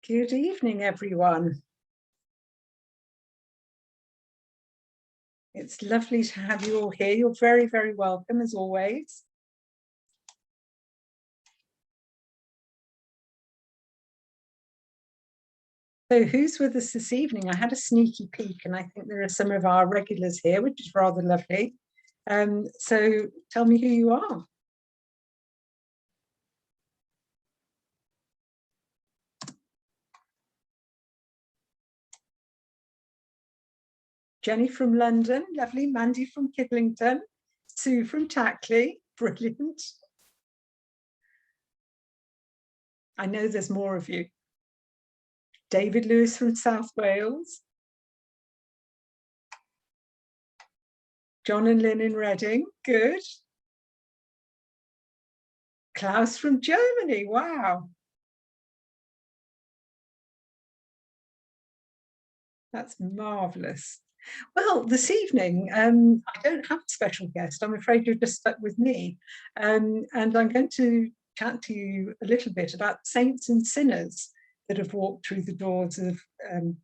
Good evening, everyone. It's lovely to have you all here. You're very, very welcome, as always. So who's with us this evening? I had a sneaky peek, and I think there are some of our regulars here, which is rather lovely. So tell me who you are. Jenny from London, lovely. Mandy from Kidlington. Sue from Tackley, brilliant. I know there's more of you. David Lewis from South Wales. John and Lynn in Reading, good. Klaus from Germany, wow. That's marvellous. Well, this evening, I don't have a special guest. I'm afraid you're just stuck with me. And I'm going to chat to you a little bit about saints and sinners that have walked through the doors of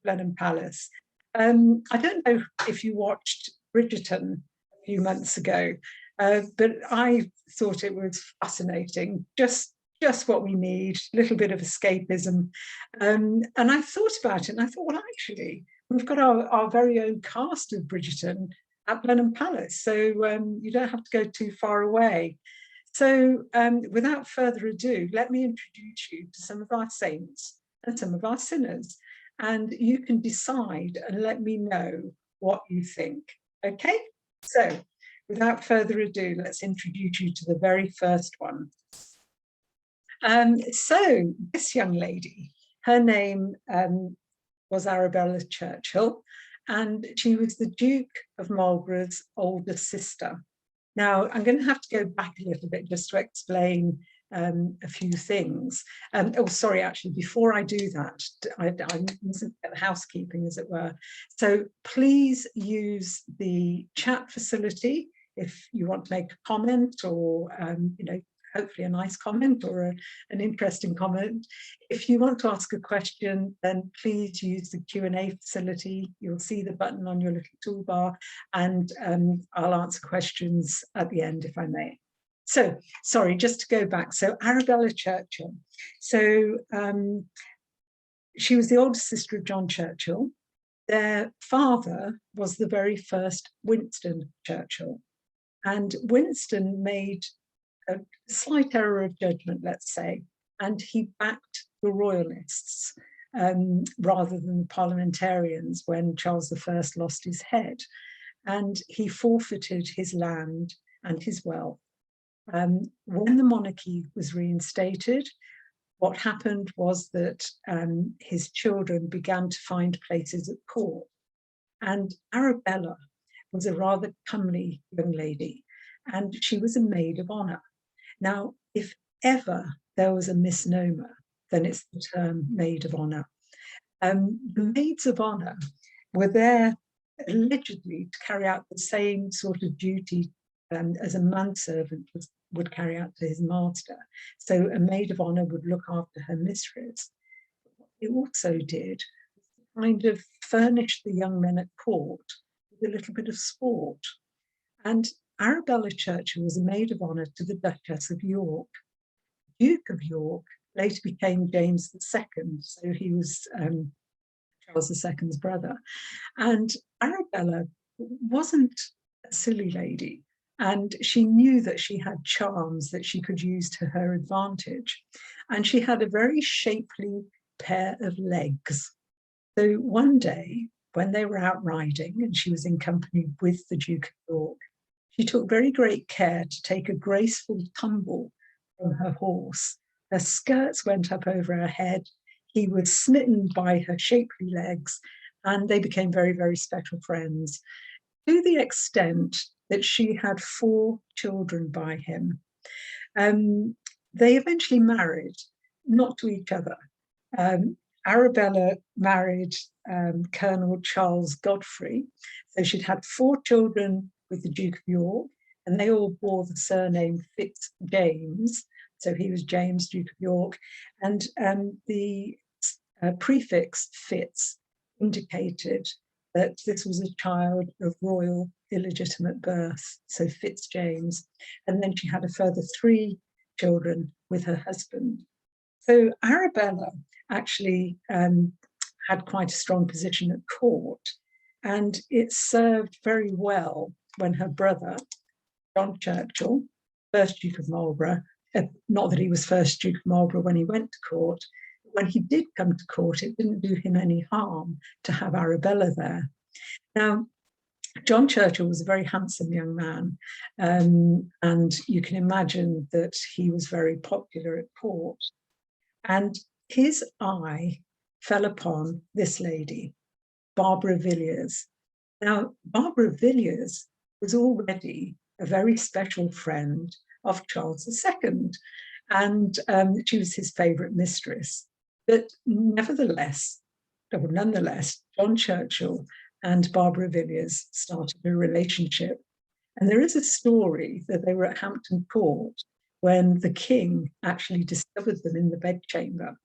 Blenheim Palace. I don't know if you watched Bridgerton a few months ago, but I thought it was fascinating, just what we need, a little bit of escapism. And I thought about it and I thought, well, actually, we've got our very own cast of Bridgerton at Blenheim Palace, so you don't have to go too far away. So without further ado, let me introduce you to some of our saints and some of our sinners, and you can decide and let me know what you think. Okay, so without further ado, let's introduce you to the very first one. So this young lady, her name was Arabella Churchill, and she was the Duke of Marlborough's older sister. Now, I'm going to have to go back a little bit just to explain a few things. Oh, sorry, actually, before I do that, I'm housekeeping, as it were. So please use the chat facility if you want to make a comment or, hopefully a nice comment or an interesting comment. If you want to ask a question, then please use the Q&A facility. You'll see the button on your little toolbar, and I'll answer questions at the end if I may. So, sorry, just to go back. So Arabella Churchill. So she was the older sister of John Churchill. Their father was the very first Winston Churchill. And Winston made a slight error of judgment, let's say, and he backed the royalists rather than the parliamentarians when Charles I lost his head, and he forfeited his land and his wealth. When the monarchy was reinstated, what happened was that his children began to find places at court, and Arabella was a rather comely young lady, and she was a maid of honour. Now, if ever there was a misnomer, then it's the term maid of honour. The maids of honour were there allegedly to carry out the same sort of duty as a manservant would carry out to his master. So a maid of honour would look after her mistress. What they also did was kind of furnish the young men at court with a little bit of sport. And Arabella Churchill was a maid of honour to the Duchess of York. Duke of York later became James II, so he was Charles II's brother. And Arabella wasn't a silly lady, and she knew that she had charms that she could use to her advantage. And she had a very shapely pair of legs. So one day, when they were out riding and she was in company with the Duke of York, she took very great care to take a graceful tumble from her horse. Her skirts went up over her head. He was smitten by her shapely legs, and they became very, very special friends, to the extent that she had 4 children by him. They eventually married, not to each other. Arabella married Colonel Charles Godfrey, so she'd had 4 children with the Duke of York, and they all bore the surname Fitz-James. So he was James, Duke of York, and the prefix Fitz indicated that this was a child of royal illegitimate birth, so Fitz James. And then she had a further 3 children with her husband. So Arabella actually had quite a strong position at court, and it served very well when her brother, John Churchill, first Duke of Marlborough, not that he was first Duke of Marlborough when he went to court, when he did come to court, it didn't do him any harm to have Arabella there. Now, John Churchill was a very handsome young man, and you can imagine that he was very popular at court. And his eye fell upon this lady, Barbara Villiers. Now, Barbara Villiers was already a very special friend of Charles II, and she was his favourite mistress. But nonetheless, John Churchill and Barbara Villiers started a relationship. And there is a story that they were at Hampton Court when the king actually discovered them in the bedchamber.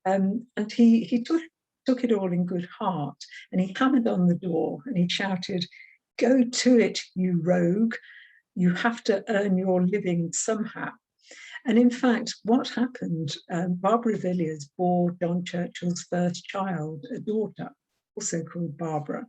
And he took it all in good heart, and he hammered on the door and he shouted, "Go to it, you rogue. You have to earn your living somehow." And in fact, what happened, Barbara Villiers bore John Churchill's first child, a daughter, also called Barbara.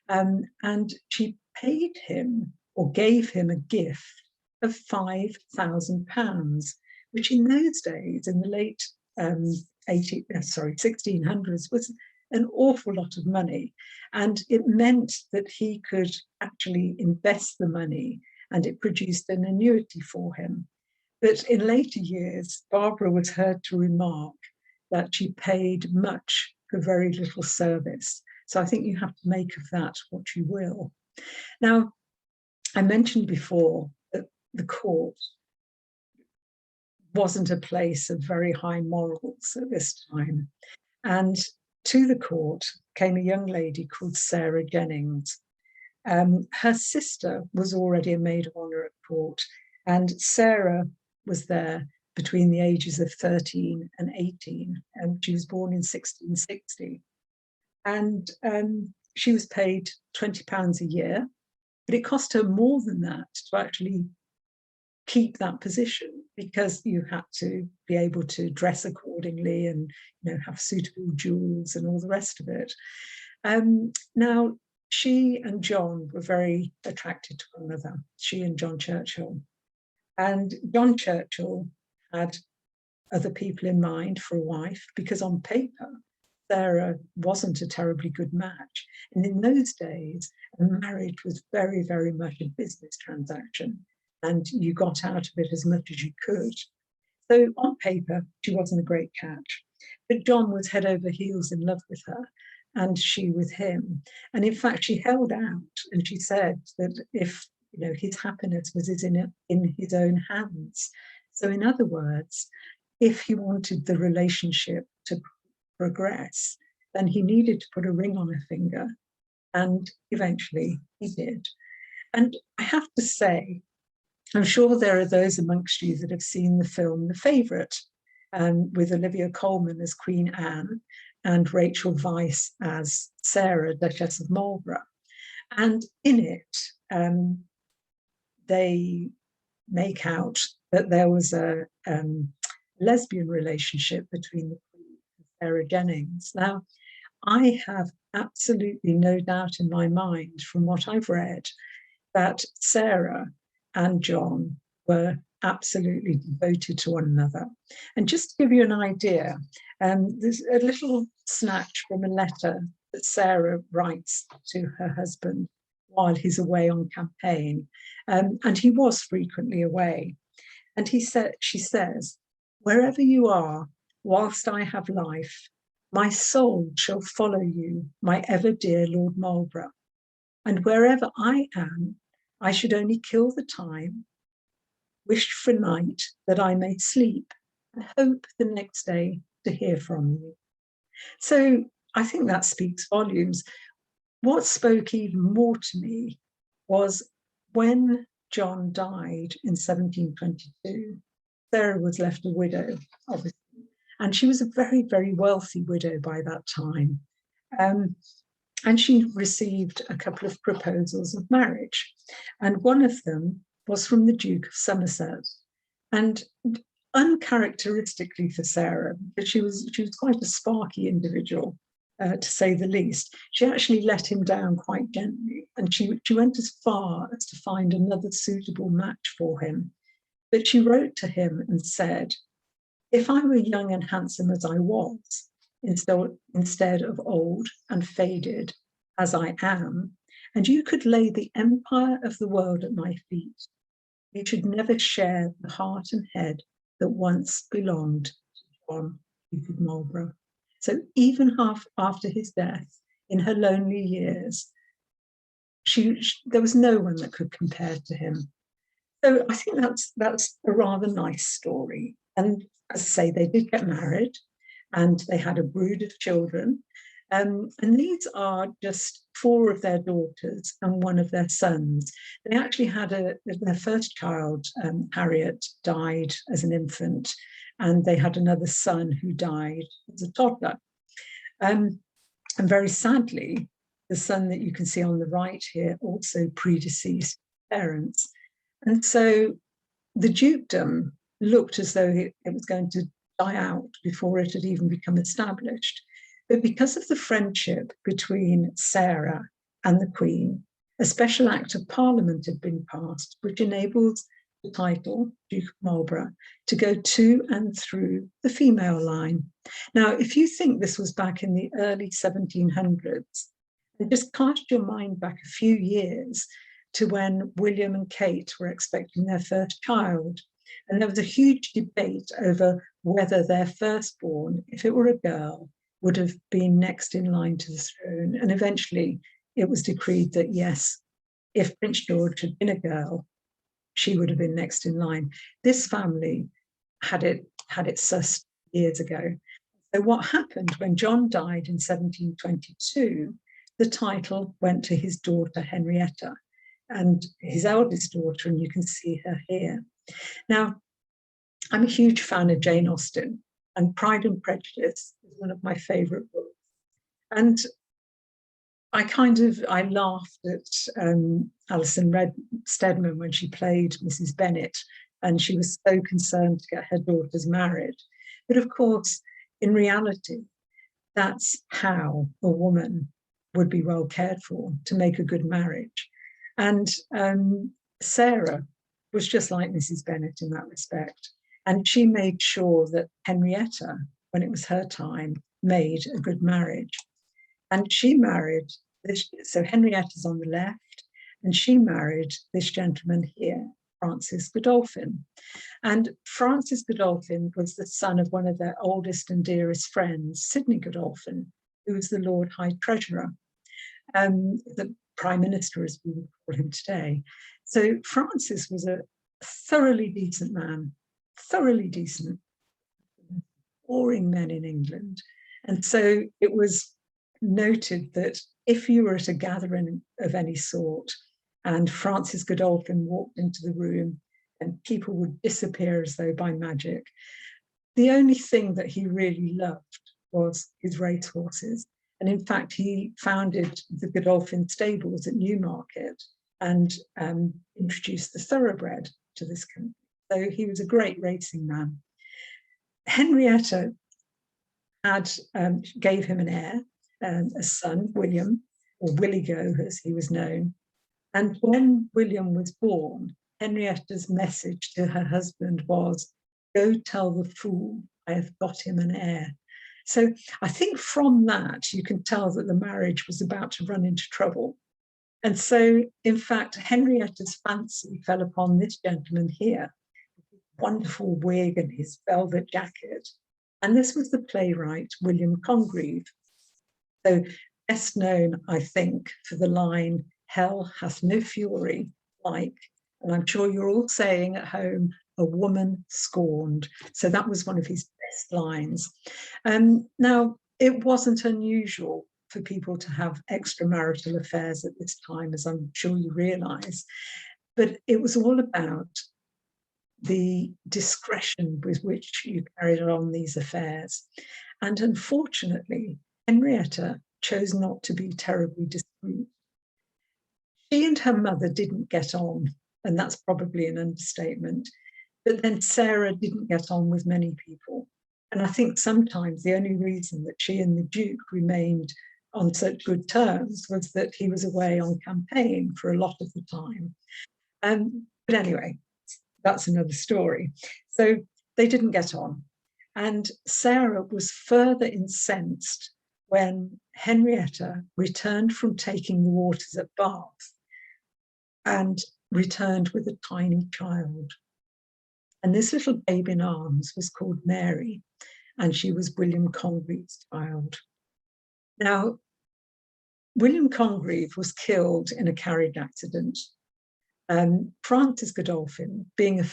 And she paid him, or gave him, a gift of £5,000, which in those days, in the late 1600s, was an awful lot of money. And it meant that he could actually invest the money, and it produced an annuity for him. But in later years, Barbara was heard to remark that she paid much for very little service. So I think you have to make of that what you will. Now, I mentioned before that the court wasn't a place of very high morals at this time. And to the court came a young lady called Sarah Jennings. Her sister was already a maid of honour at court, and Sarah was there between the ages of 13 and 18, and she was born in 1660. And she was paid £20 a year, but it cost her more than that to actually keep that position, because you had to be able to dress accordingly and, you know, have suitable jewels and all the rest of it. Now, she and John were very attracted to one another, she and John Churchill. And John Churchill had other people in mind for a wife, because on paper, Sarah wasn't a terribly good match. And in those days, a marriage was very, very much a business transaction, and you got out of it as much as you could. So on paper, she wasn't a great catch. But John was head over heels in love with her, and she with him. And in fact, she held out, and she said that if, you know, his happiness was in his own hands. So in other words, if he wanted the relationship to progress, then he needed to put a ring on her finger, and eventually he did. And I have to say, I'm sure there are those amongst you that have seen the film The Favourite, with Olivia Colman as Queen Anne and Rachel Weisz as Sarah, Duchess of Marlborough. And in it, they make out that there was a lesbian relationship between the Queen and Sarah Jennings. Now, I have absolutely no doubt in my mind from what I've read that Sarah and John were absolutely devoted to one another. And just to give you an idea, there's a little snatch from a letter that Sarah writes to her husband while he's away on campaign. And he was frequently away. And she says, "Wherever you are, whilst I have life, my soul shall follow you, my ever dear Lord Marlborough. And wherever I am, I should only kill the time, wish for night that I may sleep, and hope the next day to hear from you." So I think that speaks volumes. What spoke even more to me was when John died in 1722, Sarah was left a widow, obviously, And she was a very, very wealthy widow by that time. And she received a couple of proposals of marriage. And one of them was from the Duke of Somerset. And uncharacteristically for Sarah, but she was quite a sparky individual, to say the least. She actually let him down quite gently, and she went as far as to find another suitable match for him. But she wrote to him and said, "If I were young and handsome as I was, instead of old and faded as I am, and you could lay the empire of the world at my feet, you should never share the heart and head that once belonged to John, Duke of Marlborough." So even after his death, in her lonely years, there was no one that could compare to him. So I think that's a rather nice story. And as I say, they did get married, and they had a brood of children. And these are just 4 of their daughters and 1 of their sons. They actually had their first child, Harriet, died as an infant, and they had another son who died as a toddler. And very sadly, the son that you can see on the right here also predeceased parents. And so the dukedom looked as though it was going to die out before it had even become established. But because of the friendship between Sarah and the Queen, a special act of Parliament had been passed, which enabled the title, Duke of Marlborough, to go to and through the female line. Now, if you think this was back in the early 1700s, and just cast your mind back a few years to when William and Kate were expecting their first child, and there was a huge debate over whether their firstborn, if it were a girl, would have been next in line to the throne. And eventually it was decreed that yes, if Prince George had been a girl, she would have been next in line. This family had it sussed years ago. So what happened when John died in 1722, the title went to his daughter Henrietta, and his eldest daughter, and you can see her here. Now, I'm a huge fan of Jane Austen, and Pride and Prejudice is one of my favourite books. And I laughed at Alison Steadman when she played Mrs. Bennet, and she was so concerned to get her daughters married. But of course, in reality, that's how a woman would be well cared for to make a good marriage. And Sarah was just like Mrs. Bennet in that respect. And she made sure that Henrietta, when it was her time, made a good marriage. And she married so Henrietta's on the left, and she married this gentleman here, Francis Godolphin. And Francis Godolphin was the son of one of their oldest and dearest friends, Sidney Godolphin, who was the Lord High Treasurer, the Prime Minister, as we would call him today. So Francis was a thoroughly decent man, thoroughly decent, boring men in England. And so it was noted that if you were at a gathering of any sort and Francis Godolphin walked into the room and people would disappear as though by magic, the only thing that he really loved was his racehorses. And in fact, he founded the Godolphin stables at Newmarket and introduced the thoroughbred to this country. So he was a great racing man. Henrietta gave him an heir, a son, William, or Willigo as he was known. And when William was born, Henrietta's message to her husband was, "Go tell the fool I have got him an heir." So I think from that, you can tell that the marriage was about to run into trouble. And so, in fact, Henrietta's fancy fell upon this gentleman here, his wonderful wig and his velvet jacket. And this was the playwright, William Congreve. So best known, I think, for the line, "Hell hath no fury like," and I'm sure you're all saying at home, "a woman scorned." So that was one of his best lines. Now, it wasn't unusual for people to have extramarital affairs at this time, as I'm sure you realise, but it was all about the discretion with which you carried on these affairs. And unfortunately, Henrietta chose not to be terribly discreet. She and her mother didn't get on, and that's probably an understatement. But then Sarah didn't get on with many people. And I think sometimes the only reason that she and the Duke remained on such good terms was that he was away on campaign for a lot of the time. But anyway, that's another story. So they didn't get on. And Sarah was further incensed when Henrietta returned from taking the waters at Bath and returned with a tiny child. And this little babe in arms was called Mary, and she was William Congreve's child. Now, William Congreve was killed in a carriage accident. Francis Godolphin, being a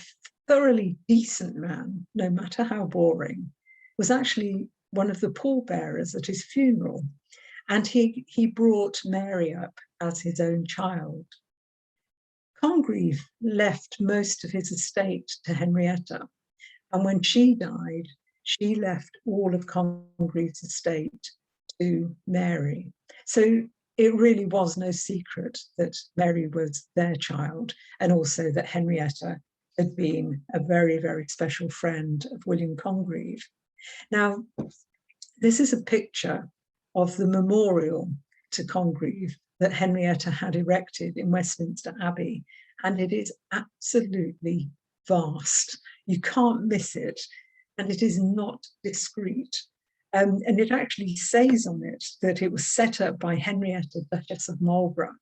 thoroughly decent man, no matter how boring, was actually one of the pallbearers at his funeral. And he brought Mary up as his own child. Congreve left most of his estate to Henrietta. And when she died, she left all of Congreve's estate to Mary. So it really was no secret that Mary was their child, and also that Henrietta had been a very, very special friend of William Congreve. Now, this is a picture of the memorial to Congreve that Henrietta had erected in Westminster Abbey, and it is absolutely vast. You can't miss it, and it is not discreet. And it actually says on it that it was set up by Henrietta, Duchess of Marlborough,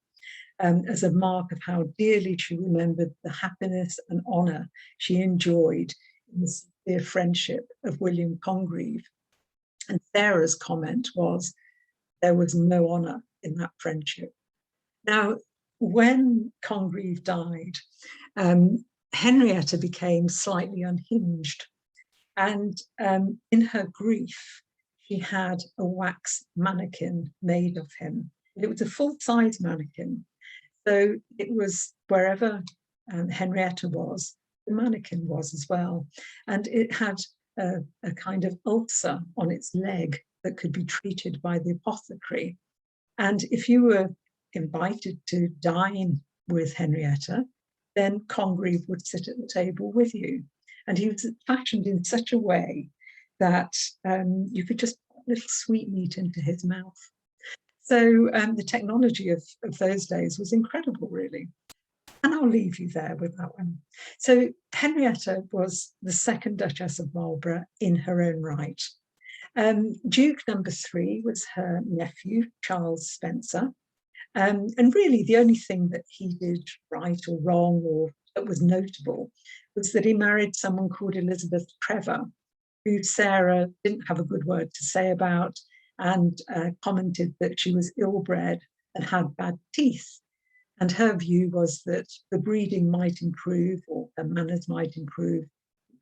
as a mark of how dearly she remembered the happiness and honour she enjoyed in the sincere friendship of William Congreve. And Sarah's comment was, there was no honour in that friendship. Now, when Congreve died, Henrietta became slightly unhinged. And in her grief, she had a wax mannequin made of him. It was a full-size mannequin. So it was wherever Henrietta was, the mannequin was as well. And it had a kind of ulcer on its leg that could be treated by the apothecary. And if you were invited to dine with Henrietta, then Congreve would sit at the table with you. And he was fashioned in such a way that you could just put a little sweetmeat into his mouth. So the technology of those days was incredible, really. And I'll leave you there with that one. So Henrietta was the second Duchess of Marlborough in her own right. Duke number 3 was her nephew, Charles Spencer. And really the only thing that he did right or wrong or that was notable was that he married someone called Elizabeth Trevor, who Sarah didn't have a good word to say about, and commented that she was ill-bred and had bad teeth. And her view was that the breeding might improve or her manners might improve.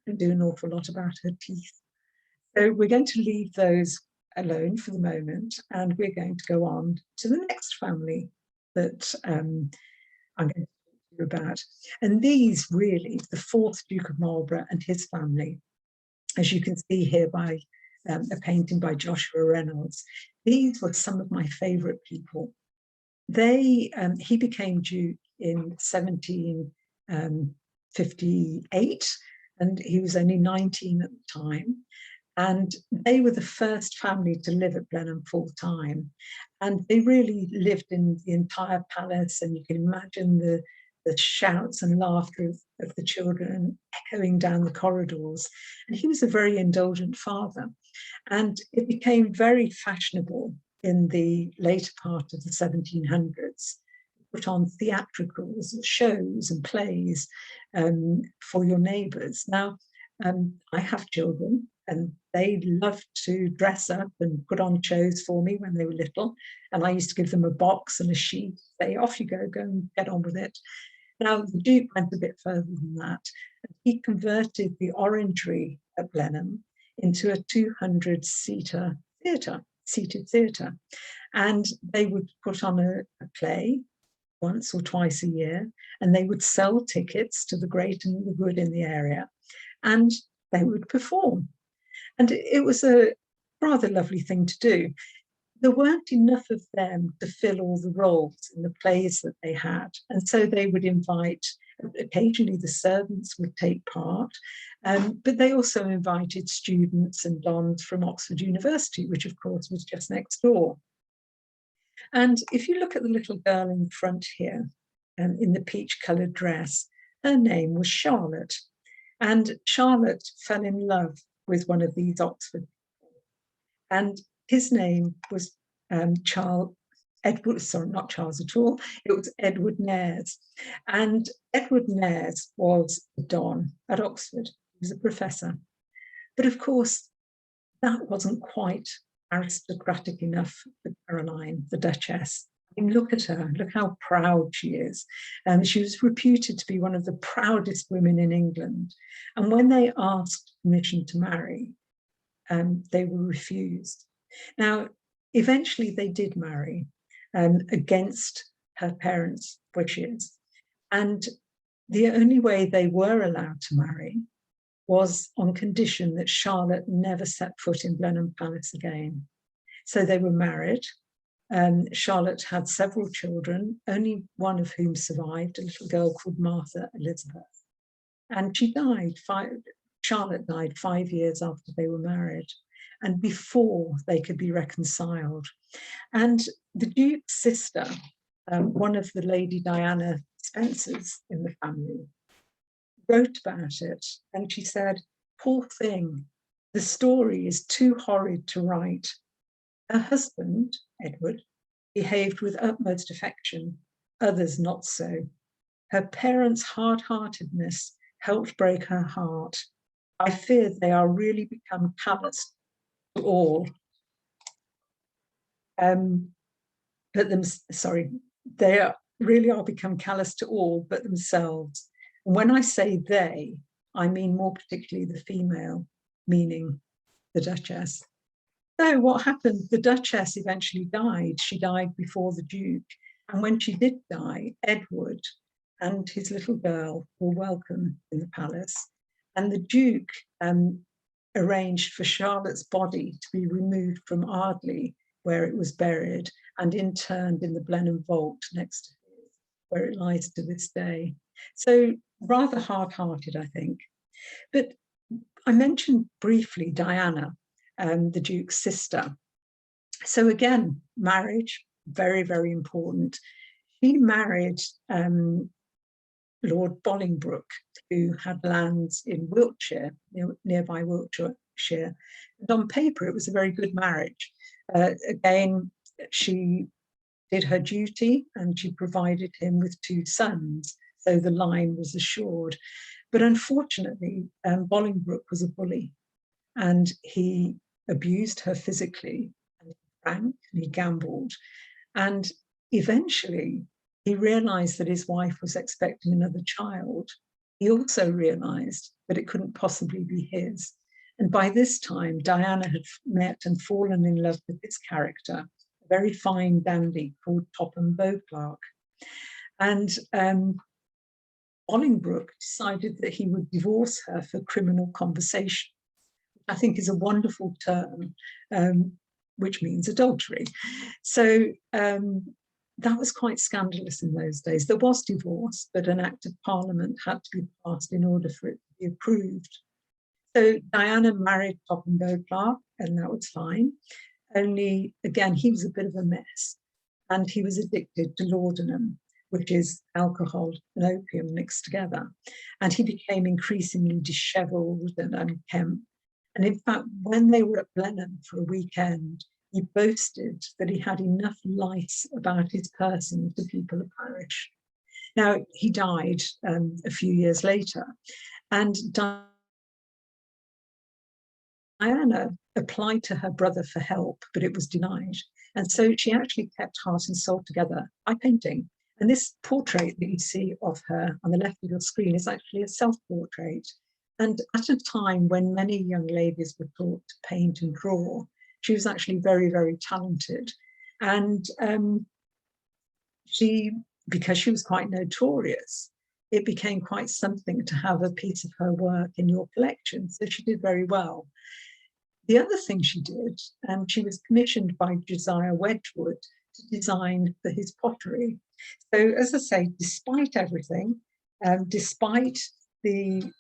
Couldn't do an awful lot about her teeth. So we're going to leave those alone for the moment, and we're going to go on to the next family that I'm going to talk to you about. And these really, the 4th Duke of Marlborough and his family, as you can see here by a painting by Joshua Reynolds, these were some of my favourite people. He became Duke in 1758, and he was only 19 at the time. And they were the first family to live at Blenheim full time. And they really lived in the entire palace, and you can imagine the shouts and laughter of the children echoing down the corridors. And he was a very indulgent father. And it became very fashionable in the later part of the 1700s, put on theatricals, shows and plays for your neighbours. Now, I have children, and they loved to dress up and put on shows for me when they were little. And I used to give them a box and a sheet, say, off you go and get on with it. Now, the Duke went a bit further than that. He converted the Orangery at Blenheim into a 200-seater theatre, seated theatre. And they would put on a play once or twice a year, and they would sell tickets to the great and the good in the area, and they would perform. And it was a rather lovely thing to do. There weren't enough of them to fill all the roles in the plays that they had. And so they would invite, occasionally the servants would take part, but they also invited students and dons from Oxford University, which of course was just next door. And if you look at the little girl in front here, in the peach-coloured dress, her name was Charlotte. And Charlotte fell in love with one of these Oxford people. And his name was Edward, sorry, not Charles at all, it was Edward Nares. And Edward Nares was a don at Oxford. He was a professor. But of course, that wasn't quite aristocratic enough for Caroline, the Duchess. I mean, look at her, look how proud she is. She was reputed to be one of the proudest women in England. And when they asked permission to marry, they were refused. Now, eventually they did marry against her parents' wishes. And the only way they were allowed to marry was on condition that Charlotte never set foot in Blenheim Palace again. So they were married. Charlotte had several children, only one of whom survived, a little girl called Martha Elizabeth. And she died, Charlotte died 5 years after they were married, and before they could be reconciled. And the Duke's sister, one of the Lady Diana Spencers in the family, wrote about it, and she said, "Poor thing, the story is too horrid to write. Her husband, Edward, behaved with utmost affection, others not so. Her parents' hard-heartedness helped break her heart. I fear they are really become callous to all. They really are become callous to all but themselves. And when I say they, I mean more particularly the female, meaning the Duchess." So what happened? The Duchess eventually died. She died before the Duke. And when she did die, Edward and his little girl were welcome in the palace. And the Duke arranged for Charlotte's body to be removed from Ardleigh, where it was buried, and interned in the Blenheim vault next to his, where it lies to this day. So rather hard-hearted, I think. But I mentioned briefly Diana, the Duke's sister. So again, marriage, very, very important. She married Lord Bolingbroke, who had lands in Wiltshire, nearby Wiltshire. And on paper, it was a very good marriage. Again, she did her duty and she provided him with 2 sons, so the line was assured. But unfortunately, Bolingbroke was a bully, and he abused her physically, and he drank and he gambled. And eventually, he realized that his wife was expecting another child. He also realized that it couldn't possibly be his. And by this time, Diana had met and fallen in love with his character, a very fine dandy called Topham Beauclerk. And Bolingbroke decided that he would divorce her for criminal conversation. I think is a wonderful term, which means adultery. So that was quite scandalous in those days. There was divorce, but an act of parliament had to be passed in order for it to be approved. So Diana married Topham Beauclerk, and that was fine. Only, again, he was a bit of a mess, and he was addicted to laudanum, which is alcohol and opium mixed together. And he became increasingly dishevelled and unkempt. And in fact, when they were at Blenheim for a weekend, he boasted that he had enough lice about his person to people a parish. Now, he died a few years later, and Diana applied to her brother for help, but it was denied. And so she actually kept heart and soul together by painting. And this portrait that you see of her on the left of your screen is actually a self-portrait. And at a time when many young ladies were taught to paint and draw, she was actually very, very talented. And she because she was quite notorious, it became quite something to have a piece of her work in your collection. So she did very well. The other thing she did, she was commissioned by Josiah Wedgwood to design for his pottery. So, as I say, despite everything, despite the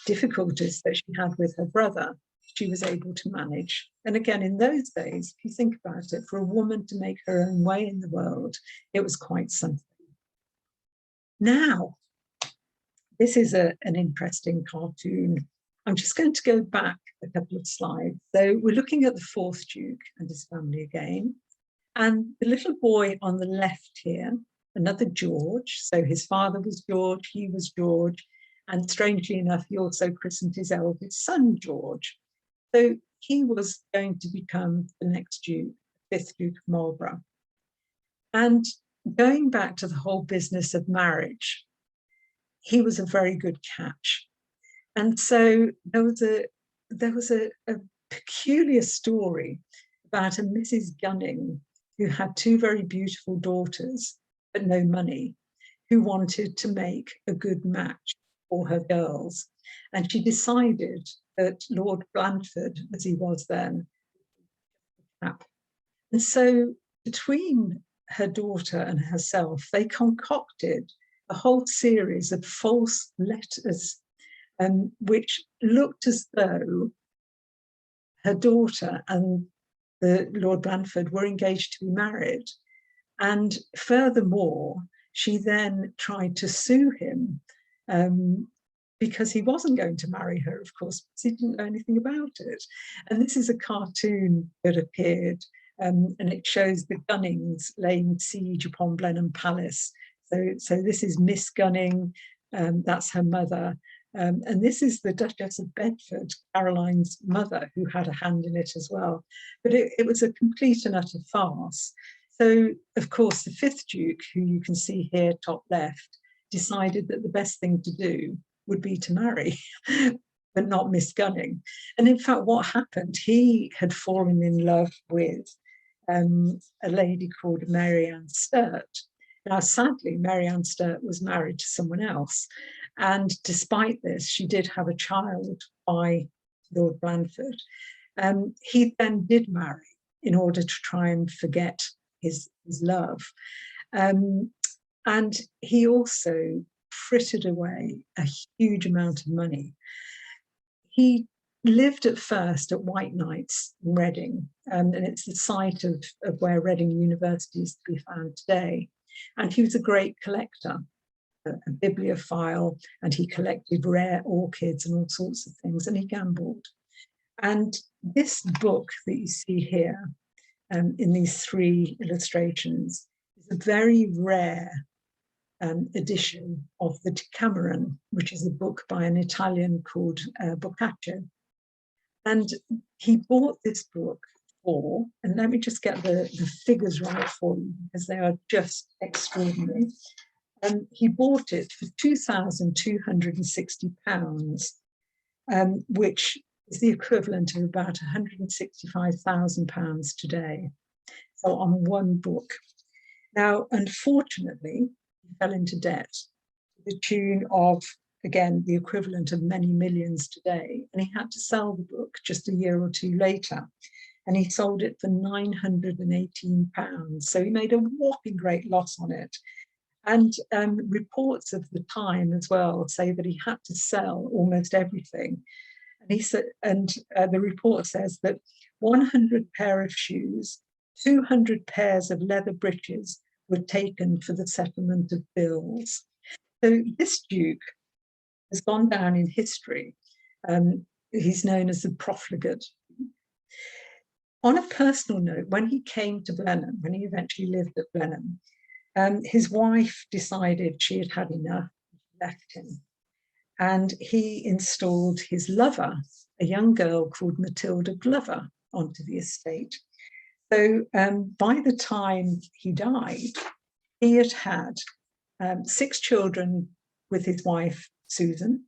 difficulties that she had with her brother, she was able to manage. And again, in those days, if you think about it, for a woman to make her own way in the world, it was quite something. Now, this is an interesting cartoon. I'm just going to go back a couple of slides. So we're looking at the fourth Duke and his family again. And the little boy on the left here, another George. So his father was George, he was George. And strangely enough, he also christened his eldest son George. So he was going to become the next Duke, fifth Duke of Marlborough. And going back to the whole business of marriage, he was a very good catch. And so there was a peculiar story about a Mrs. Gunning who had two very beautiful daughters, but no money, who wanted to make a good match for her girls. And she decided that Lord Blandford, as he was then, and so between her daughter and herself, they concocted a whole series of false letters, which looked as though her daughter and the Lord Blandford were engaged to be married. And furthermore, she then tried to sue him because he wasn't going to marry her, of course, because he didn't know anything about it. And this is a cartoon that appeared, and it shows the Gunnings laying siege upon Blenheim Palace. So this is Miss Gunning, that's her mother. And this is the Duchess of Bedford, Caroline's mother, who had a hand in it as well. But it was a complete and utter farce. So, of course, the fifth Duke, who you can see here, top left, decided that the best thing to do would be to marry, but not Miss Gunning. And in fact, what happened, he had fallen in love with a lady called Mary Ann Sturt. Now, sadly, Mary Ann Sturt was married to someone else. And despite this, she did have a child by Lord Blandford. He then did marry in order to try and forget his love. And he also frittered away a huge amount of money. He lived at first at White Knights in Reading, and it's the site of where Reading University is to be found today. And he was a great collector, a bibliophile, and he collected rare orchids and all sorts of things, and he gambled. And this book that you see here, in these three illustrations, is a very rare edition of the Decameron, which is a book by an Italian called Boccaccio. And he bought this book for, and let me just get the figures right for you, because they are just extraordinary. He bought it for £2,260, which is the equivalent of about £165,000 today. So on one book. Now, unfortunately, he fell into debt to the tune of, again, the equivalent of many millions today. And he had to sell the book just a year or two later. And he sold it for £918. So he made a whopping great loss on it. And reports of the time as well say that he had to sell almost everything. And he said, the report says that 100 pair of shoes, 200 pairs of leather breeches were taken for the settlement of bills. So this Duke has gone down in history. He's known as the Profligate. On a personal note, when he came to Blenheim, when he eventually lived at Blenheim, his wife decided she had had enough, left him. And he installed his lover, a young girl called Matilda Glover, onto the estate. So by the time he died, he had had 6 children with his wife, Susan,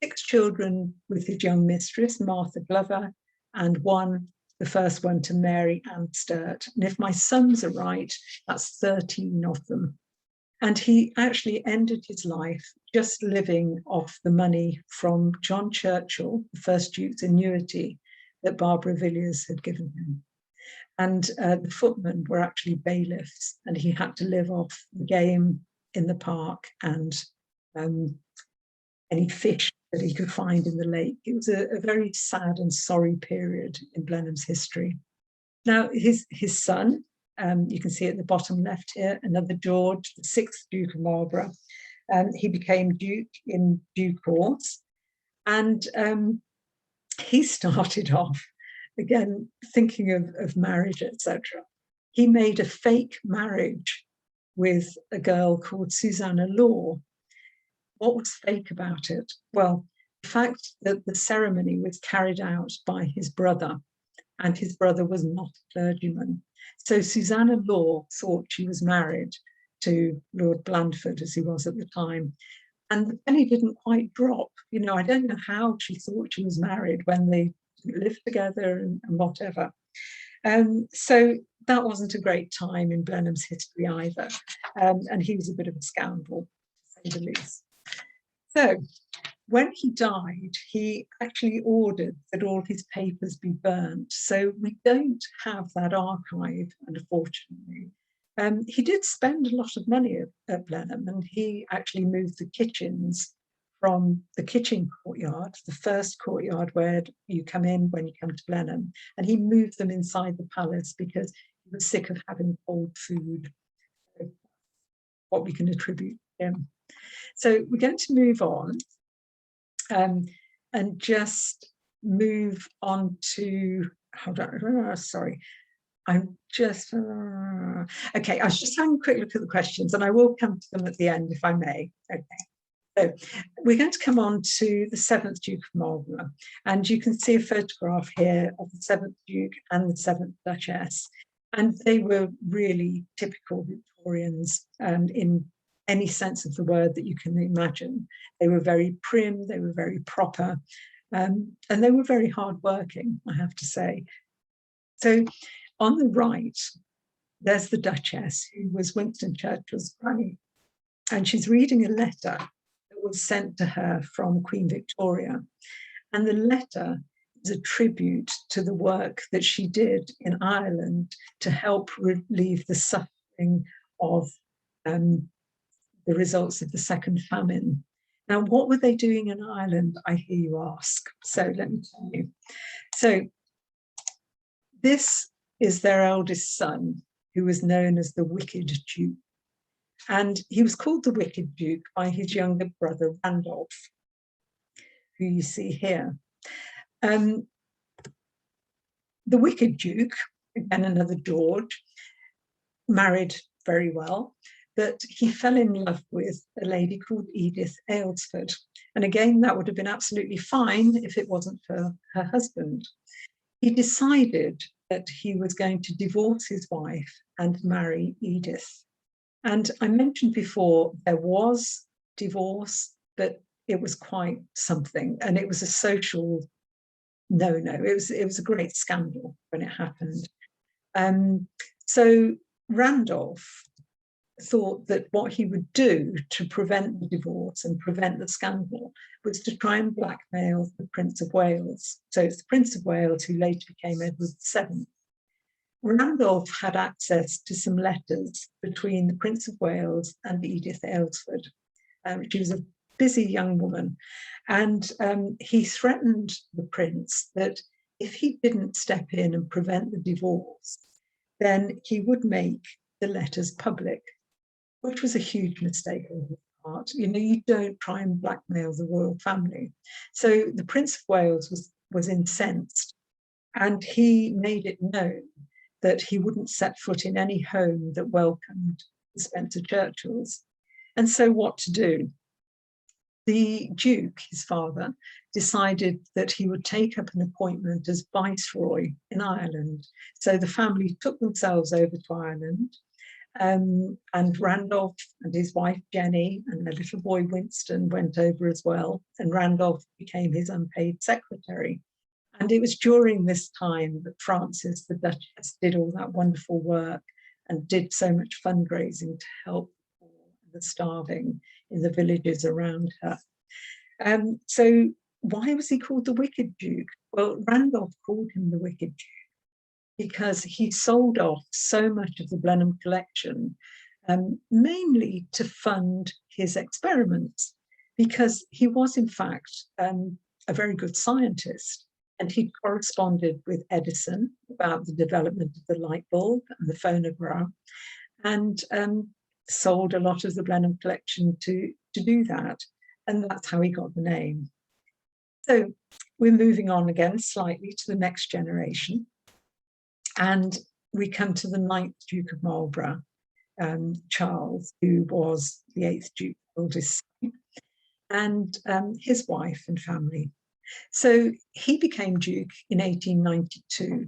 6 children with his young mistress, Martha Glover, and the first one to Mary Ann Sturt. And if my sums are right, that's 13 of them. And he actually ended his life just living off the money from John Churchill, the first Duke's annuity that Barbara Villiers had given him. And the footmen were actually bailiffs, and he had to live off the game in the park and any fish that he could find in the lake. It was a very sad and sorry period in Blenheim's history. Now, his son, you can see at the bottom left here, another George, the 6th Duke of Marlborough. He became Duke in due course. And he started off, again, thinking of marriage, etc. He made a fake marriage with a girl called Susanna Law. What was fake about it? Well, the fact that the ceremony was carried out by his brother, and his brother was not a clergyman. So Susanna Law thought she was married to Lord Blandford, as he was at the time. And the penny didn't quite drop. You know, I don't know how she thought she was married when they lived together and whatever. So that wasn't a great time in Blenheim's history either. And he was a bit of a scoundrel, to say the least. So when he died, he actually ordered that all his papers be burnt. So we don't have that archive, unfortunately. He did spend a lot of money at Blenheim, and he actually moved the kitchens from the Kitchen Courtyard, the first courtyard where you come in when you come to Blenheim, and he moved them inside the palace because he was sick of having cold food, what we can attribute to him. So we're going to move on and just move on to, hold on, sorry. I'm just, okay, I was just having a quick look at the questions, and I will come to them at the end if I may. Okay, so we're going to come on to the 7th Duke of Marlborough, and you can see a photograph here of the 7th Duke and the 7th Duchess, and they were really typical Victorians in any sense of the word that you can imagine. They were very prim, they were very proper, and they were very hardworking, I have to say. So on the right, there's the Duchess, who was Winston Churchill's granny, and she's reading a letter that was sent to her from Queen Victoria. And the letter is a tribute to the work that she did in Ireland to help relieve the suffering of the results of the second famine. Now, what were they doing in Ireland, I hear you ask? So let me tell you. So this is their eldest son, who was known as the Wicked Duke. And he was called the Wicked Duke by his younger brother, Randolph, who you see here. The Wicked Duke, again, another George, married very well, but he fell in love with a lady called Edith Aylesford. And again, that would have been absolutely fine if it wasn't for her husband. He decided that he was going to divorce his wife and marry Edith. And I mentioned before, there was divorce, but it was quite something. And it was a social no-no. It was a great scandal when it happened. So Randolph thought that what he would do to prevent the divorce and prevent the scandal was to try and blackmail the Prince of Wales. So it's the Prince of Wales who later became Edward VII. Randolph had access to some letters between the Prince of Wales and Edith Aylesford. She was a busy young woman, and he threatened the prince that if he didn't step in and prevent the divorce, then he would make the letters public, which was a huge mistake on his part. You know, you don't try and blackmail the royal family. So the Prince of Wales was incensed, and he made it known that he wouldn't set foot in any home that welcomed the Spencer Churchills. And so what to do? The Duke, his father, decided that he would take up an appointment as Viceroy in Ireland. So the family took themselves over to Ireland, and Randolph and his wife Jenny and their little boy Winston went over as well, and Randolph became his unpaid secretary. And it was during this time that Frances, the Duchess, did all that wonderful work and did so much fundraising to help the poor and were starving in the villages around her. So why was he called the Wicked Duke? Well, Randolph called him the Wicked Duke because he sold off so much of the Blenheim collection, mainly to fund his experiments, because he was, in fact, a very good scientist. And he corresponded with Edison about the development of the light bulb and the phonograph, and sold a lot of the Blenheim collection to do that. And that's how he got the name. So we're moving on again slightly to the next generation. And we come to the 9th Duke of Marlborough, Charles, who was the 8th Duke's oldest son, and his wife and family. So he became Duke in 1892.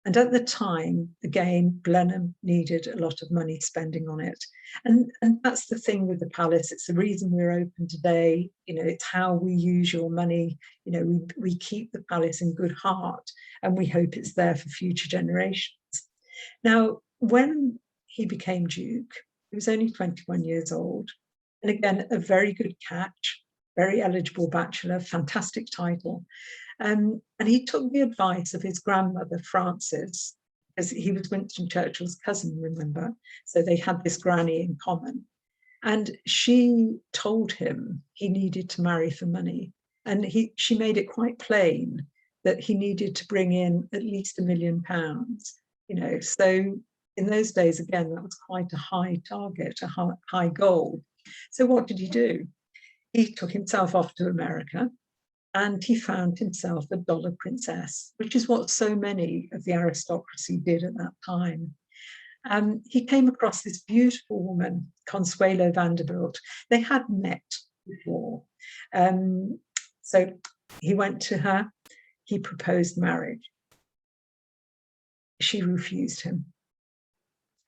And at the time, again, Blenheim needed a lot of money spending on it. And that's the thing with the palace. It's the reason we're open today. You know, it's how we use your money. You know, we keep the palace in good heart, and we hope it's there for future generations. Now, when he became Duke, he was only 21 years old. And again, a very good catch, very eligible bachelor, fantastic title. And he took the advice of his grandmother, Frances, because he was Winston Churchill's cousin, remember? So they had this granny in common. And she told him he needed to marry for money. And she made it quite plain that he needed to bring in at least £1 million, you know. So in those days, again, that was quite a high target, a high goal. So what did he do? He took himself off to America, and he found himself a dollar princess, which is what so many of the aristocracy did at that time. He came across this beautiful woman, Consuelo Vanderbilt. They had met before. So he went to her, he proposed marriage. She refused him,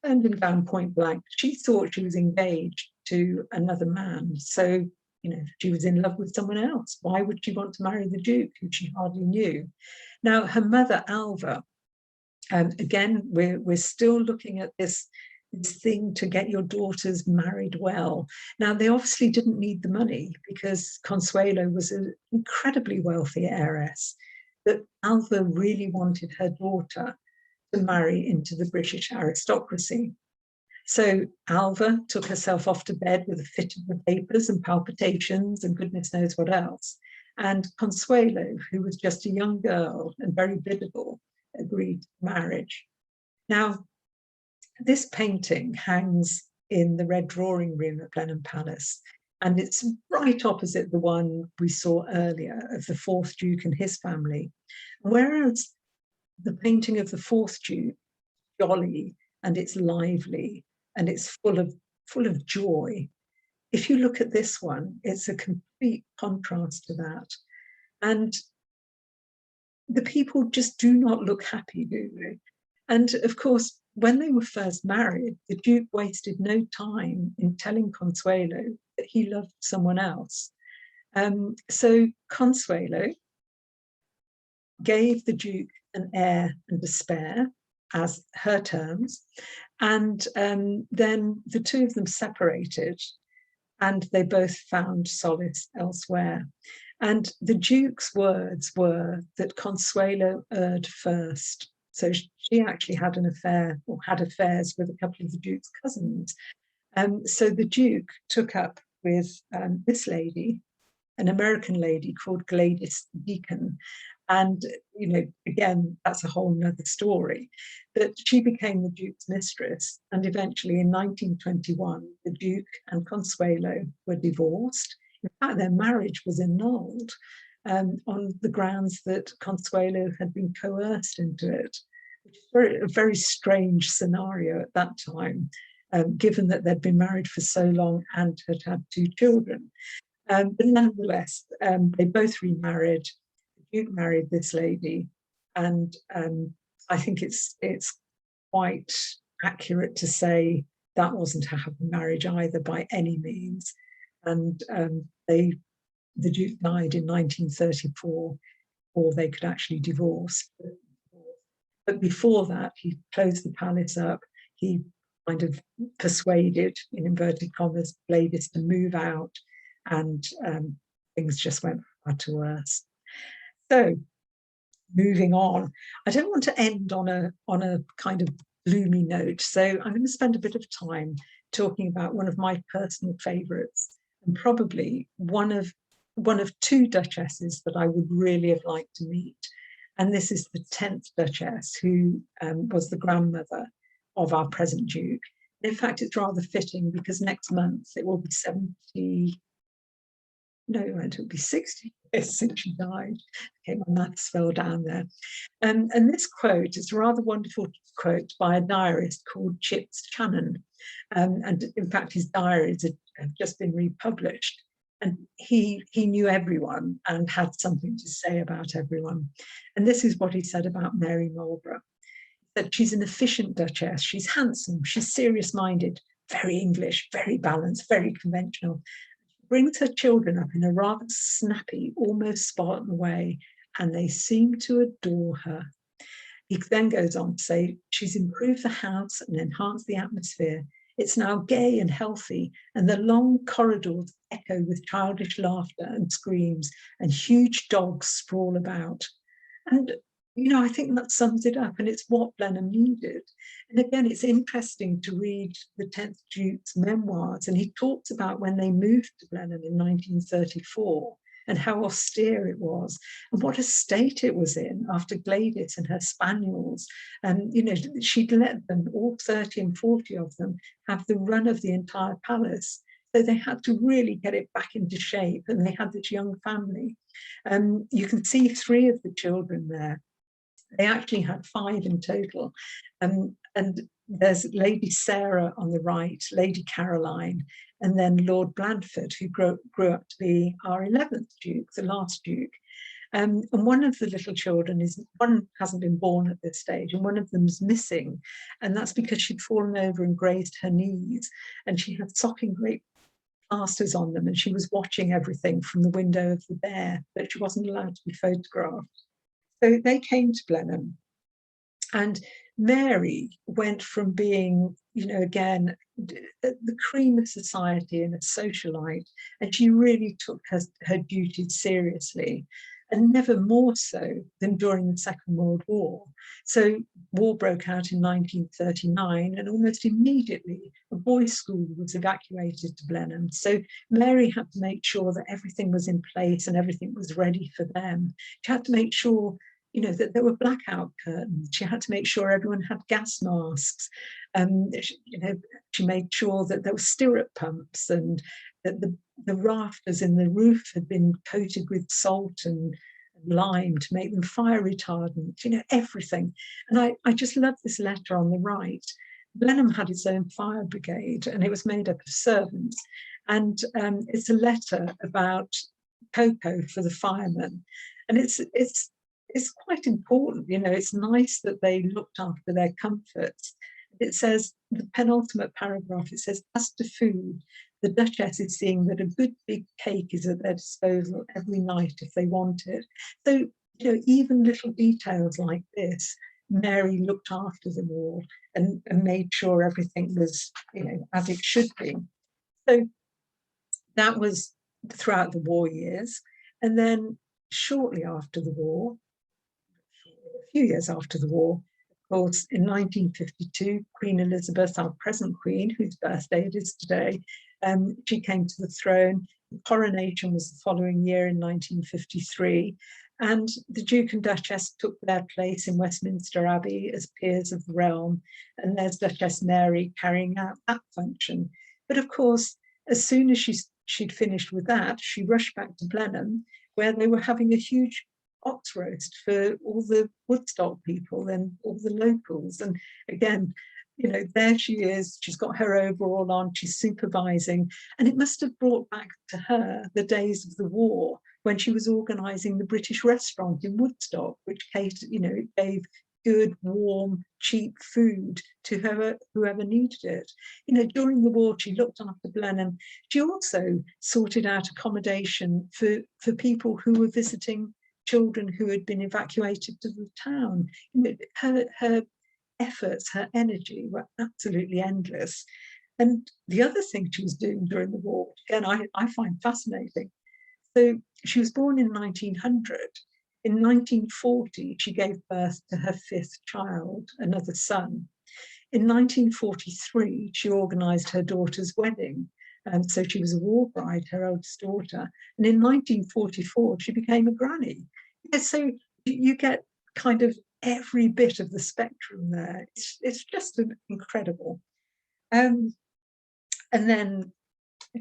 turned him down point blank. She thought she was engaged to another man. So, you know, she was in love with someone else. Why would she want to marry the Duke, who she hardly knew? Now, her mother, Alva, again, we're still looking at this thing to get your daughters married well. Now, they obviously didn't need the money because Consuelo was an incredibly wealthy heiress, but Alva really wanted her daughter to marry into the British aristocracy. So Alva took herself off to bed with a fit of the papers and palpitations and goodness knows what else. And Consuelo, who was just a young girl and very biddable, agreed to marriage. Now, this painting hangs in the Red Drawing Room at Blenheim Palace, and it's right opposite the one we saw earlier of the 4th Duke and his family. Whereas the painting of the 4th Duke, jolly, and it's lively, and it's full of joy. If you look at this one, it's a complete contrast to that. And the people just do not look happy, do they? And of course, when they were first married, the Duke wasted no time in telling Consuelo that he loved someone else. So Consuelo gave the Duke an heir and a spare as her terms, and then the two of them separated, and they both found solace elsewhere. And the Duke's words were that Consuelo erred first. So she actually had an affair, or had affairs with a couple of the Duke's cousins. So the Duke took up with this lady, an American lady called Gladys Deacon. And, you know, again, that's a whole nother story. But she became the Duke's mistress. And eventually in 1921, the Duke and Consuelo were divorced. In fact, their marriage was annulled on the grounds that Consuelo had been coerced into it, which is a very strange scenario at that time, given that they'd been married for so long and had had 2 children. But nonetheless, they both remarried. The Duke married this lady, and I think it's quite accurate to say that wasn't a happy marriage either by any means. And the Duke died in 1934, or they could actually divorce. But before that, he closed the palace up. He kind of persuaded, in inverted commas, Gladys to move out, and things just went far to worse. So moving on, I don't want to end on a kind of gloomy note, so I'm going to spend a bit of time talking about one of my personal favourites, and probably one of two Duchesses that I would really have liked to meet. And this is the 10th Duchess, who was the grandmother of our present Duke. In fact, it's rather fitting because next month it will be 70, no, it will be 60 years since she died. Okay, my maths fell down there. And this quote is a rather wonderful quote by a diarist called Chips Channon. And in fact, his diaries have just been republished. And he knew everyone and had something to say about everyone. And this is what he said about Mary Marlborough: that she's an efficient Duchess, she's handsome, she's serious-minded, very English, very balanced, very conventional. She brings her children up in a rather snappy, almost Spartan way, and they seem to adore her. He then goes on to say, she's improved the house and enhanced the atmosphere. It's now gay and healthy, and the long corridors echo with childish laughter and screams, and huge dogs sprawl about. And, you know, I think that sums it up, and it's what Blenheim needed. And again, it's interesting to read the 10th Duke's memoirs, and he talks about when they moved to Blenheim in 1934, and how austere it was, and what a state it was in after Gladys and her spaniels. And, you know, she'd let them, all 30 and 40 of them, have the run of the entire palace. So they had to really get it back into shape, and they had this young family. You can see 3 of the children there. They actually had 5 in total. And there's Lady Sarah on the right, Lady Caroline, and then Lord Blandford, who grew up to be our 11th Duke, the last Duke. And one of the little children one hasn't been born at this stage, and one of them's missing. And that's because she'd fallen over and grazed her knees, and she had sopping great plasters on them, and she was watching everything from the window of the bear, but she wasn't allowed to be photographed. So they came to Blenheim, and Mary went from being, you know, again, the cream of society and a socialite, and she really took her duties seriously, and never more so than during the Second World War. So war broke out in 1939, and almost immediately a boys' school was evacuated to Blenheim. So Mary had to make sure that everything was in place and everything was ready for them. She had to make sure, you know, that there were blackout curtains. She had to make sure everyone had gas masks. She made sure that there were stirrup pumps, and that the rafters in the roof had been coated with salt and lime to make them fire retardant, you know, everything. And I just love this letter on the right. Blenheim had its own fire brigade, and it was made up of servants. And it's a letter about cocoa for the firemen. And it's quite important, you know, it's nice that they looked after their comforts. It says, the penultimate paragraph, it says, as to food, the Duchess is seeing that a good big cake is at their disposal every night if they want it. So, you know, even little details like this, Mary looked after them all and made sure everything was, you know, as it should be. So that was throughout the war years. And then shortly after the war, a few years after the war, of course, in 1952, Queen Elizabeth, our present Queen, whose birthday it is today, she came to the throne. The coronation was the following year in 1953, and the Duke and Duchess took their place in Westminster Abbey as peers of the realm, and there's Duchess Mary carrying out that function. But of course, as soon as she'd finished with that, she rushed back to Blenheim, where they were having a huge ox roast for all the Woodstock people and all the locals. And again, you know, there she is, she's got her overall on, she's supervising. And it must have brought back to her the days of the war when she was organising the British restaurant in Woodstock, which catered, you know, it gave good, warm, cheap food to whoever needed it. You know, during the war, she looked after Blenheim. She also sorted out accommodation for people who were visiting children who had been evacuated to the town. You know, her efforts, her energy were absolutely endless. And the other thing she was doing during the war, again, I find fascinating. So she was born in 1900. In 1940, she gave birth to her fifth child, another son. In 1943, she organised her daughter's wedding. So she was a war bride, her eldest daughter. And in 1944, she became a granny. So you get kind of every bit of the spectrum there. It's just incredible. And then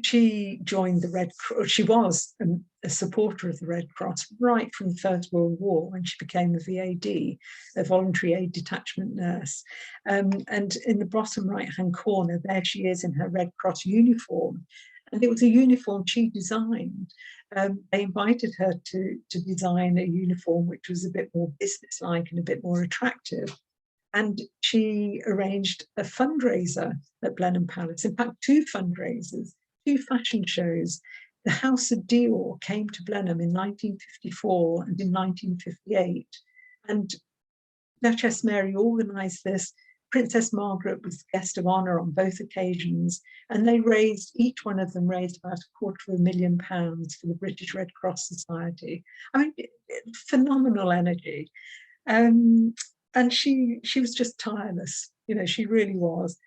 she joined the Red Cross. She was a supporter of the Red Cross right from the First World War when she became a VAD, a voluntary aid detachment nurse. And in the bottom right-hand corner, there she is in her Red Cross uniform. And it was a uniform she designed. They invited her to design a uniform which was a bit more businesslike and a bit more attractive. And she arranged a fundraiser at Blenheim Palace, in fact, two fundraisers, two fashion shows. The House of Dior came to Blenheim in 1954 and in 1958. And Duchess Mary organised this. Princess Margaret was guest of honour on both occasions, and they raised, each one of them raised about £250,000 for the British Red Cross Society. I mean, phenomenal energy. And she was just tireless, you know, she really was.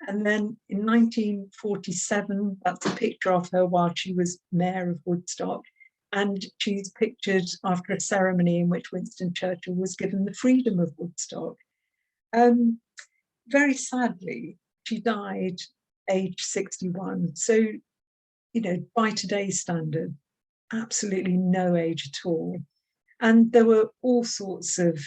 And then in 1947, that's a picture of her while she was mayor of Woodstock. And she's pictured after a ceremony in which Winston Churchill was given the freedom of Woodstock. Very sadly, she died aged 61. So, you know, by today's standard, absolutely no age at all. And there were all sorts of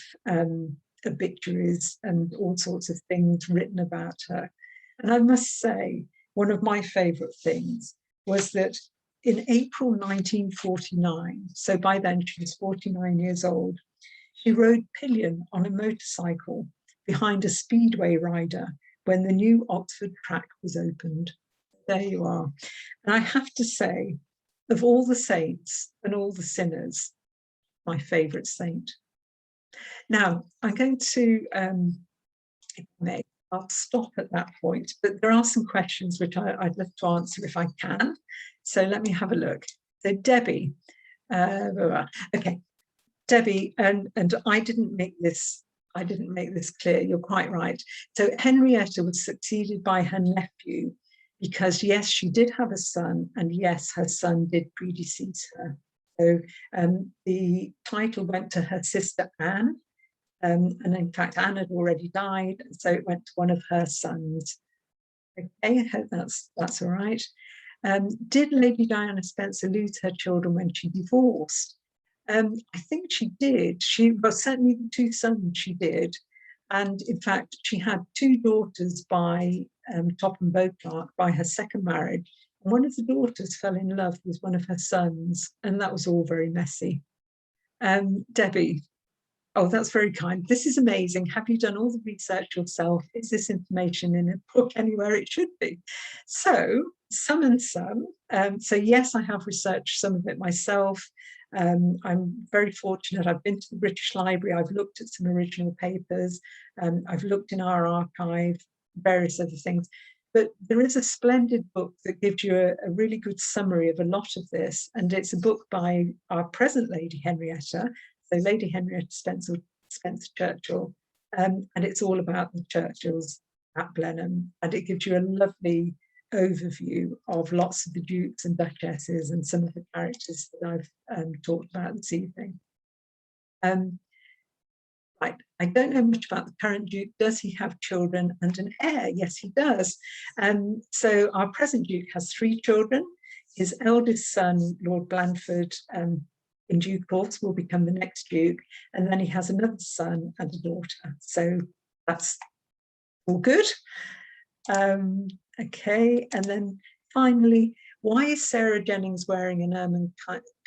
obituaries and all sorts of things written about her. And I must say, one of my favourite things was that in April 1949, so by then she was 49 years old, she rode pillion on a motorcycle behind a speedway rider when the new Oxford track was opened. There you are. And I have to say, of all the saints and all the sinners, my favourite saint. Now, I'm going to, I'll stop at that point, but there are some questions which I'd love to answer if I can. So let me have a look. So Debbie, okay, Debbie, and I didn't make this clear, you're quite right. So Henrietta was succeeded by her nephew because yes, she did have a son, and yes, her son did predecease her. So the title went to her sister Anne, and in fact Anne had already died, so it went to one of her sons. Okay, I hope that's all right. Did Lady Diana Spencer lose her children when she divorced? I think she did. Well, certainly the two sons she did. And in fact, she had two daughters by Topham Beauclerk by her second marriage. And one of the daughters fell in love with one of her sons, and that was all very messy. Debbie, oh, that's very kind. This is amazing. Have you done all the research yourself? Is this information in a book anywhere? It should be. So, some and some. So yes, I have researched some of it myself. I'm very fortunate. I've been to the British Library. I've looked at some original papers. I've looked in our archive, various other things. But there is a splendid book that gives you a really good summary of a lot of this. And it's a book by our present Lady Henrietta, so Lady Henrietta Spencer Churchill. And it's all about the Churchills at Blenheim. And it gives you a lovely overview of lots of the dukes and duchesses and some of the characters that I've talked about this evening. Right, I don't know much about the current duke. Does he have children and an heir? Yes, he does. So our present duke has 3 children. His eldest son, Lord Blandford, in due course will become the next duke, and then he has another son and a daughter. So that's all good. Okay, and then finally, why is Sarah Jennings wearing an ermine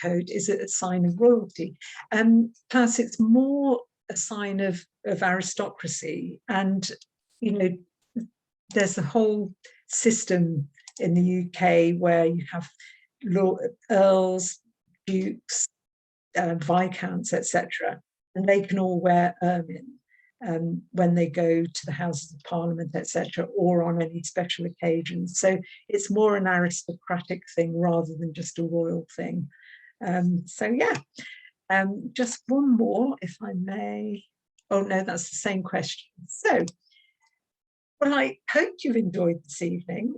coat? Is it a sign of royalty? Plus, it's more a sign of aristocracy. And, you know, there's a whole system in the UK where you have earls, dukes, viscounts, etc., and they can all wear ermine. when they go to the Houses of Parliament, etc., or on any special occasions. So it's more an aristocratic thing rather than just a royal thing. So yeah, just one more, if I may. Oh no, that's the same question. So, well, I hope you've enjoyed this evening.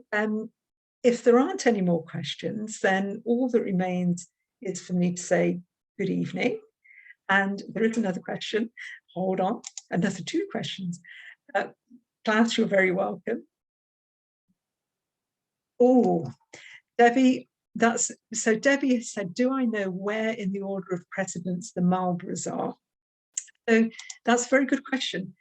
If there aren't any more questions, then all that remains is for me to say good evening. And there is another question. Hold on, another 2 questions. Klaus, you're very welcome. Oh, Debbie, so Debbie has said, do I know where in the order of precedence the Marlboroughs are? So that's a very good question.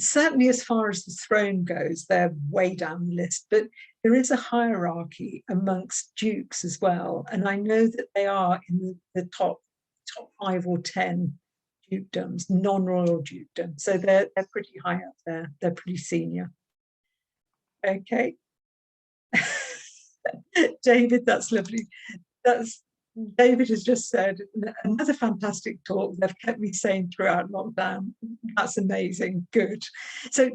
Certainly as far as the throne goes, they're way down the list, but there is a hierarchy amongst dukes as well. And I know that they are in the top 5 or 10 dukedoms, non-royal dukedoms. So they're pretty high up there. They're pretty senior. Okay. David, that's lovely. David has just said, another fantastic talk. They've kept me sane throughout lockdown. That's amazing. Good. So,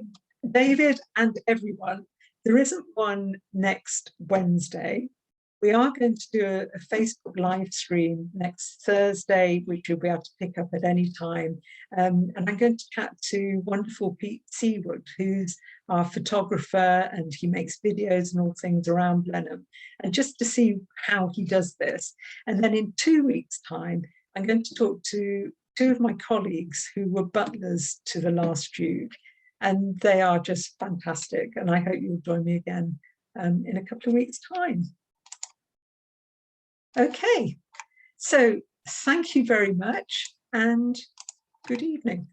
David and everyone, there isn't one next Wednesday. We are going to do a Facebook live stream next Thursday, which you'll be able to pick up at any time. And I'm going to chat to wonderful Pete Seawood, who's our photographer, and he makes videos and all things around Blenheim, and just to see how he does this. And then in 2 weeks' time, I'm going to talk to 2 of my colleagues who were butlers to the last Duke, and they are just fantastic. And I hope you'll join me again in a couple of weeks' time. Okay, so thank you very much and good evening.